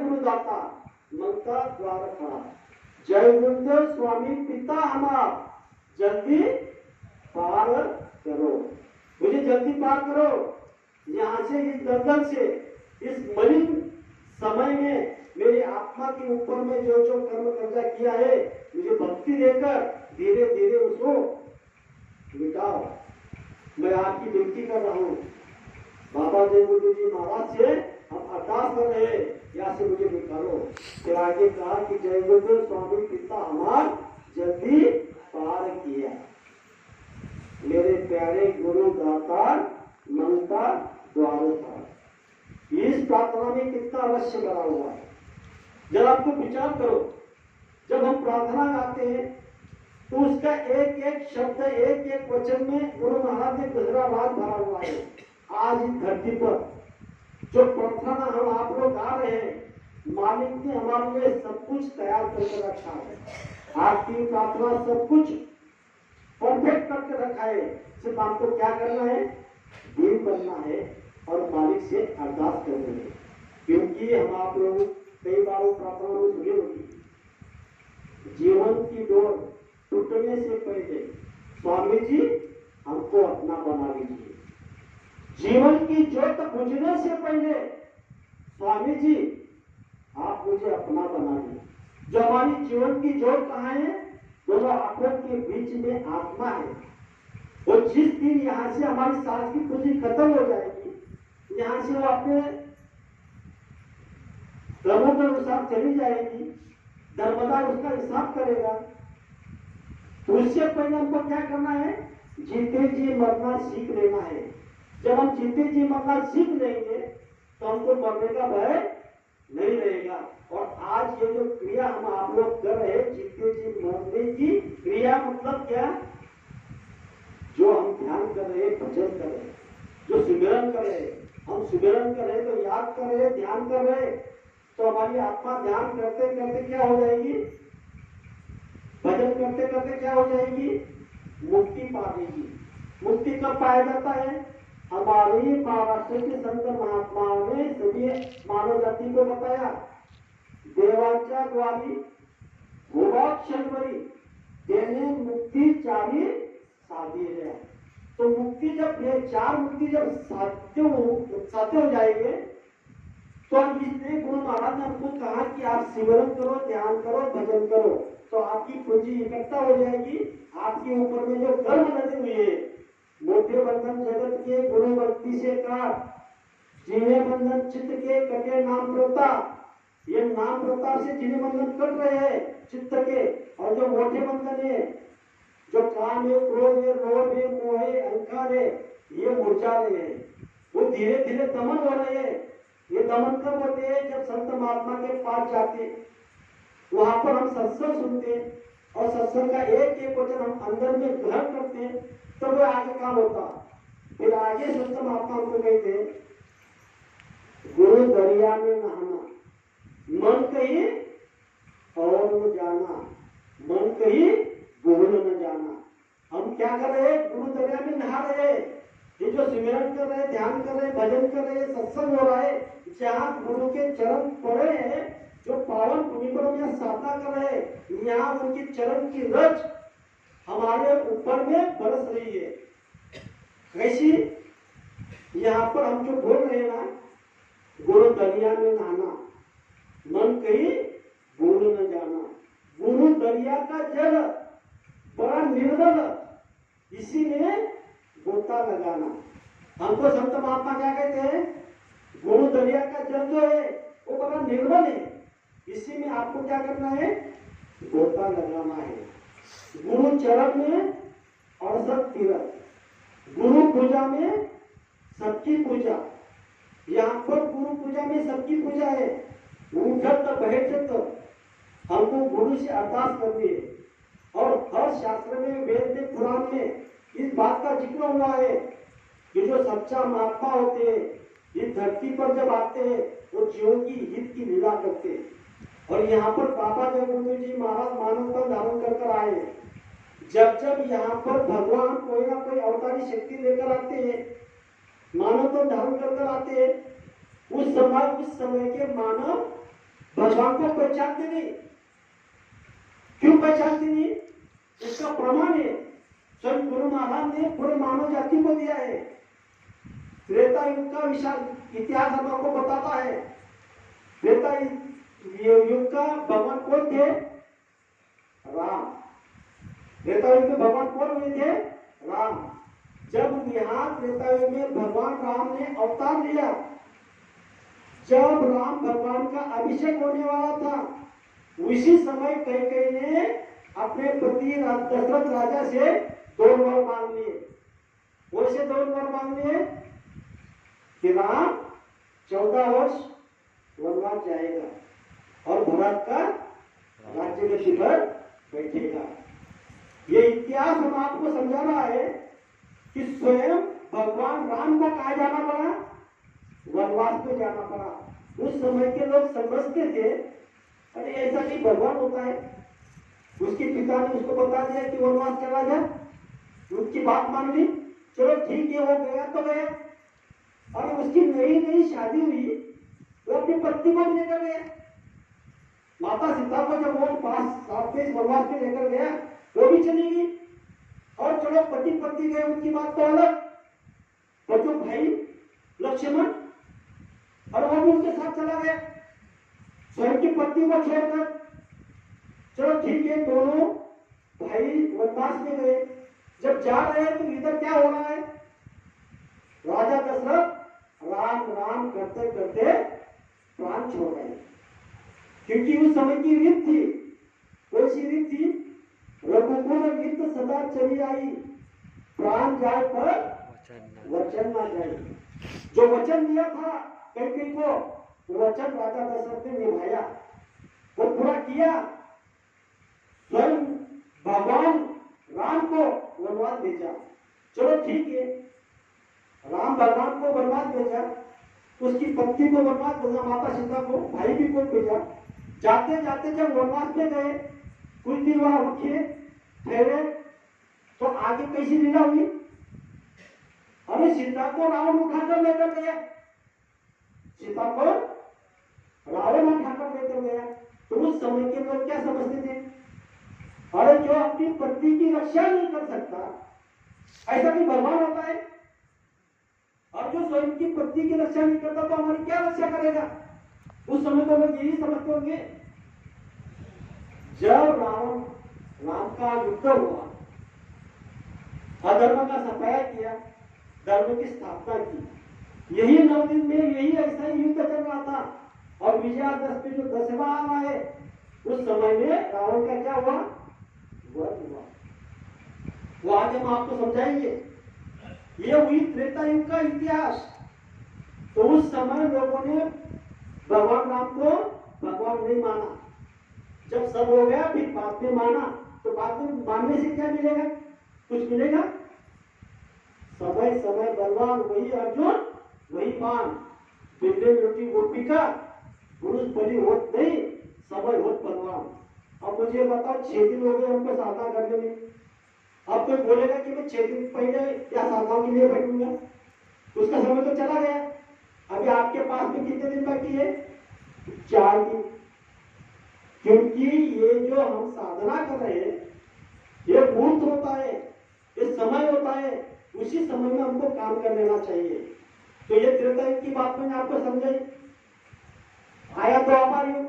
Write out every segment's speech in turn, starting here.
गुरुदाता ममता द्वार खड़ा। जय गुरुदेव स्वामी पिता हमारा, जल्दी पार करो, मुझे जल्दी पार करो यहाँ से, इस दलदल से, इस मलिन समय में मेरी आत्मा के ऊपर में जो जो कर्म कर्जा किया है, मुझे भक्ति देकर धीरे धीरे उसको मिटाओ। मैं आपकी विनती कर रहा हूँ। बाबा जय गुरु जी महाराज से हम अरदास कर रहे हैं, यहाँ से मुझे निकालो। फिर आगे कहा कि जय गुरुदेव स्वामी पिता हमार, जल्दी पार किया। मेरे प्यारे गुरु दाता ममता द्वार था। इस प्रार्थना में कितना अवश्य भरा हुआ है। जब आपको विचार करो, जब हम प्रार्थना गाते हैं तो उसका एक एक शब्द, एक एक वचन में गुरु महाराज ने गहरा राज भरा हुआ है। आज इस धरती पर जो प्रार्थना हम आप लोग गा रहे हैं, मालिक ने हमारे लिए सब कुछ तैयार करके रखा है। आपकी प्रार्थना सब कुछ परफेक्ट करके रखा है। सिर्फ आपको क्या करना है, दिल करना है और मालिक से अरदास करनी है। क्योंकि हम आप लोग कई बार प्रार्थना में सुनी होगी, जीवन की डोर टूटने से पहले स्वामी जी हमको अपना बना लीजिए। जीवन की ज्योत बुझने से पहले स्वामी जी आप मुझे अपना बना लीजिए। जो हमारी जीवन की ज्योत कहाँ है, दोनों आंखों के बीच में आत्मा है। और जिस दिन यहाँ से हमारी सांस की पूंजी खत्म हो जाएगी, यहाँ से वो अपने कर्मों के अनुसार चली जाएगी, धर्मदार उसका हिसाब करेगा। तो उससे पहले हमको क्या करना है, जीते जी मरना सीख लेना है। जब हम जीते जी मरना सीख लेंगे तो हमको मरने का भय नहीं रहेगा। और आज ये जो क्रिया हम आप लोग कर रहे हैं, जीते जी मरने की क्रिया, मतलब क्या, जो हम ध्यान कर रहे हैं, भजन कर रहे हैं, जो सिमरन कर रहे हैं, हम सिमरन कर रहे हैं तो याद कर रहे हैं, ध्यान कर रहे हैं, तो हमारी आत्मा ध्यान करते करते क्या हो जाएगी, भजन करते करते क्या हो जाएगी, मुक्ति पा देगी। मुक्ति कब पाया जाता है, हमारी महाराष्ट्र के संत महात्माओं ने सभी मानव जाति को बताया, देवाच्या द्वारी भूभाक्षणवरी देने मुक्ति चारी साधी है। तो मुक्ति जब, ये चार मुक्ति जब साध्य हो जाएंगे, तो इसलिए गुरु महाराज ने हमको कहा कि आप सिमरन करो, ध्यान करो, भजन करो, तो आपकी पूंजी इकट्ठा हो जाएगी। आपके ऊपर में जो कर्म लगे हुए हैं, मोटे बंधन जगत के गुरु भक्ति से काट, जिन्हें बंधन चित्त के कटे नाम प्रताप, ये नाम प्रताप से जिन्हें बंधन कट रहे हैं चित्त के, और जो मोटे बंधन है, जो काम है, क्रोध है, लोभ है, मोह है, अहंकार है, ये मुरझा रहे हैं, वो धीरे धीरे दमन हो रहे हैं। ये दमन कब होते हैं, जब संत महात्मा के पास जाते, वहां पर हम सत्संग सुनते और सत्संग का एक एक वचन हम अंदर में ग्रहण करते, तो वो आगे काम होता। फिर आगे संत महात्मा हमको कहते, गुरु दरिया में नहाना, मन कहीं और न जाना, मन कहीं भूल न जाना। हम क्या कर रहे हैं, गुरु दरिया में नहा रहे हैं, ये जो सिमरन कर रहे हैं, ध्यान कर रहे हैं, भजन कर रहे हैं, सत्संग हो रहा है, जहाँ गुरु के चरण पड़े हैं, जो पावन भूमि पर हम यहाँ साधना कर रहे हैं, यहाँ उनकी चरण की रज हमारे ऊपर में बरस रही है। कैसी, यहाँ पर हम जो बोल रहे हैं ना, गुरु दरिया में नहाना, मन कहीं भूल न जाना। गुरु दरिया का जल बड़ा निर्मल, इसी में गोता लगाना। हमको संत महात्मा क्या कहते हैं, गुरु दरिया का जल जो है वो बड़ा निर्मल है, इसी में आपको क्या करना है, गोता लगाना है। गुरु चरण में 68 तीर्थ, गुरु पूजा में सबकी पूजा, यहाँ पर गुरु पूजा में सबकी पूजा है। उठत बैठत हमको गुरु से अरदास करनी है। और हर शास्त्र में, वेद में, पुराण में इस बात का जिक्र हुआ है कि जो सच्चा महात्मा होते हैं इस धरती पर जब आते हैं वो जीवों की हित की लीला करते हैं। और यहाँ पर बाबा जय गुरु जी महाराज मानव पर धारण कर आए। जब जब यहाँ पर भगवान कोई ना कोई अवतारी शक्ति लेकर आते हैं, मानव पर धारण कर आते हैं, उस समय के मानव भगवान को पहचानते नहीं। क्यों पहचानते नहीं? इसका प्रमाण है स्वयं गुरु महाराज ने पूरे मानव जाति को दिया है। त्रेता युग का विशाल इतिहास हम आपको बताता है। त्रेता युग का भगवान कौन थे? राम। त्रेता युग में भगवान कौन हुए थे? राम। जब यहाँ त्रेता युग में भगवान राम ने अवतार लिया, जब राम भगवान का अभिषेक होने वाला था, उसी समय कैकेयी ने अपने पति दशरथ राजा से 2 वर मांग लिए। कौन से 2 वर मांग लिए? कि राम 14 वर्ष वनवास जाएगा और भरत का राज्य में शिखर बैठेगा। ये इतिहास हम आपको समझा रहा है कि स्वयं भगवान राम को कहा जाना पड़ा, वनवास में जाना पड़ा। उस समय के लोग समझते थे अरे ऐसा नहीं भगवान होता है। उसके पिता ने उसको बता दिया कि वनवास चला जा, उसकी बात मान ली, चलो ठीक है, वो गया तो गया। और उसकी नई नई शादी हुई, वो अपनी पत्नी को भी लेकर गया। माता सीता को जब वो 5-7 देश वनवास में लेकर गया, वो भी चली गई। और चलो पति पत्नी गए, उनकी बात तो अलग, और जो भाई लक्ष्मण और वो भी उनके साथ चला गया स्वयं की पत्नी को छोड़कर। चलो ठीक है, दोनों भाई वनवास में गए। जब जा रहे हैं तो इधर क्या हो रहा है? राजा दशरथ राम राम करते करते प्राण छोड़ गए। क्योंकि उस समय की रीत थी, कौन सी रीत थी? रघुकुल रीत सदा चली आई, प्राण जाए पर वचन ना जाए। जो वचन दिया था कैकेयी को, वचन राजा दशरथ ने निभाया, वो पूरा किया। स्वयं भगवान राम को वनवास भेजा। चलो ठीक है, राम भगवान को वनवास भेजा, उसकी पत्नी को वनवास भेजा, माता सीता को, भाई भी को भेजा। जाते जाते जब वनवास में गए, कुछ दिन वहां रुके ठहरे, तो आगे कैसी लीला हुई? अरे सीता को रावण उठाकर लेकर गया, सीता को रावण उठाकर लेकर गया। तो उस समय के लोग क्या समझते थे? अरे जो अपनी पत्नी की रक्षा नहीं कर सकता, ऐसा भी भगवान होता है? और जो स्वयं की पत्नी की रक्षा नहीं करता तो हमारी क्या रक्षा करेगा? उस समय तो लोग यही समझते होंगे। जब राम का युद्ध हुआ, अधर्म का सफाया किया, धर्म की स्थापना की, यही 9 दिन में यही ऐसा ही युद्ध चल रहा था। और विजयादशमी जो 10वां आ रहा है, उस समय में रावण का क्या हुआ? वध हुआ। वो आज हम आपको समझाएंगे। ये हुई त्रेता युग का इतिहास। तो उस समय लोगों ने भगवान राम को भगवान नहीं माना। जब सब हो गया फिर बाद में माना, तो बाद में मानने से क्या मिलेगा? कुछ मिलेगा? समय समय बलवान वही अर्जुन वही मान, बिल्ले रोटी गोपिका, पुरुष बलि होत नहीं, समय होत बलवान। अब मुझे बताओ, 6 दिन हो गए हमको साधना करने में। अब कोई बोलेगा कि मैं 6 दिन पहले या साधना के लिए बैठूंगा, उसका समय तो चला गया। अभी आपके पास में कितने दिन बाकी है? 4 दिन। क्योंकि ये जो हम साधना कर रहे हैं, ये मुहूर्त होता है, ये समय होता है, उसी समय में हमको काम कर लेना चाहिए। तो ये त्रेता युग की बात मैंने आपको समझाई। आया द्वापर युग।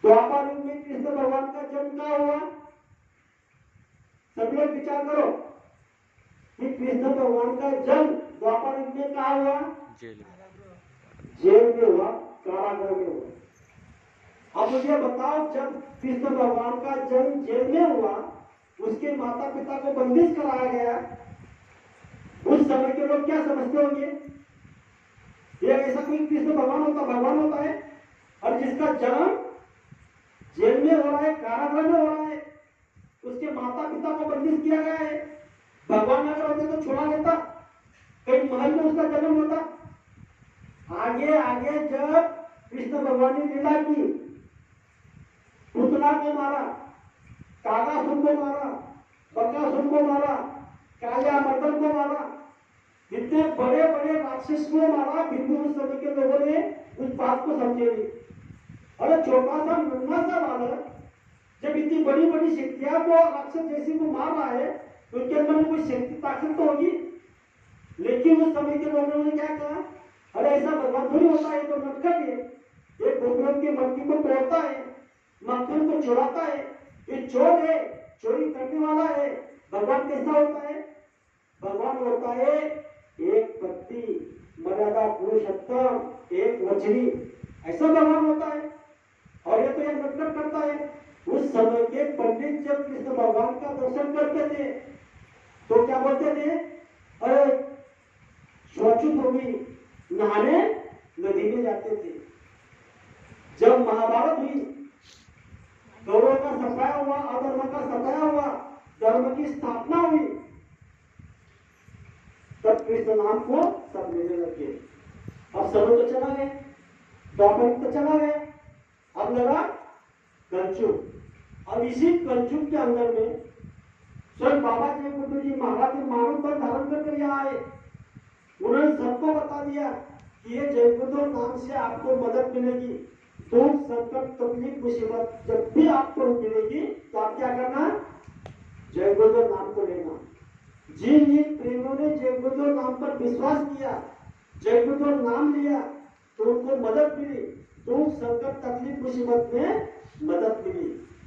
द्वापर युग में कृष्ण भगवान का जन्म क्या हुआ? सब लोग विचार करो कि कृष्ण भगवान का जन्म द्वापर युग में कहा हुआ? जेल में हुआ, कारागृह में हुआ। अब मुझे बताओ, जब कृष्ण भगवान का जन्म जेल में हुआ, उसके माता पिता को बंदिश कराया गया, उस समय के लोग क्या समझते होंगे? ये ऐसा कोई कृष्ण भगवान होता है? और जिसका जन्म जेल में हो रहा है, कारागृह में हो रहा है, उसके माता पिता को बंदिश किया गया है। भगवान अगर होते तो छुड़ा लेता, कहीं महल में उसका जन्म होता। आगे आगे जब कृष्ण भगवान ने लीला की, पुतला को मारा, कागासुर को मारा, बकासुर को मारा, कालिया मर्दन को मारा, इतने बड़े बड़े राक्षस को मारा, फिर भी उस समय के लोगों ने उस बात को समझे नहीं। अरे छोटा सा नन्हा सा बालक जब इतनी बड़ी बड़ी शक्तियां को राक्षस जैसे को मार रहा है तो उसके अंदर में कोई शक्ति ताकत तो होगी। लेकिन उस समय के लोगों ने क्या कहा, अरे ऐसा भगवान थोड़ी होता है, तो नटखट है, ये गोपियों के मटकी को तोड़ता है, मक्खन को चुराता है, ये चोर है, चोरी करने वाला है। भगवान कैसा होता है? भगवान होता है एक पति मर्यादा पुरुषोत्तम, एक वचनी, ऐसा भगवान होता है। और ये तो एक नटखट करता है। उस समय के पंडित जब कृष्ण भगवान का दर्शन करते थे तो क्या बोलते थे, अरे स्वच्छुत होगी, नहाने नदी में जाते थे। जब महाभारत हुई, कौरवों का सफाया हुआ, अधर्म का सफाया हुआ, धर्म की स्थापना हुई, तब कृष्ण नाम को सब लेने लगे। अब सर्व तो चला गए, द्वापर तो चला गया, अब लगा कलयुग। अब इसी कलयुग के अंदर में स्वयं बाबा जयकुंड जी महाराज ने मानव पर धारण करके यहाँ आए। उन्होंने सबको बता दिया कि ये जयकुंड नाम से आपको मदद मिलेगी। दुख संकट तकलीफ मुसीबत जब भी आपको मिलेगी तो आप क्या करना, जयकुंड नाम को लेना। जिन जिन प्रेमियों ने जयकुंड नाम पर विश्वास किया, जयकुंड नाम लिया, तो उनको मदद मिली, दुख संकट तकलीफ मुसीबत में मदद मिली।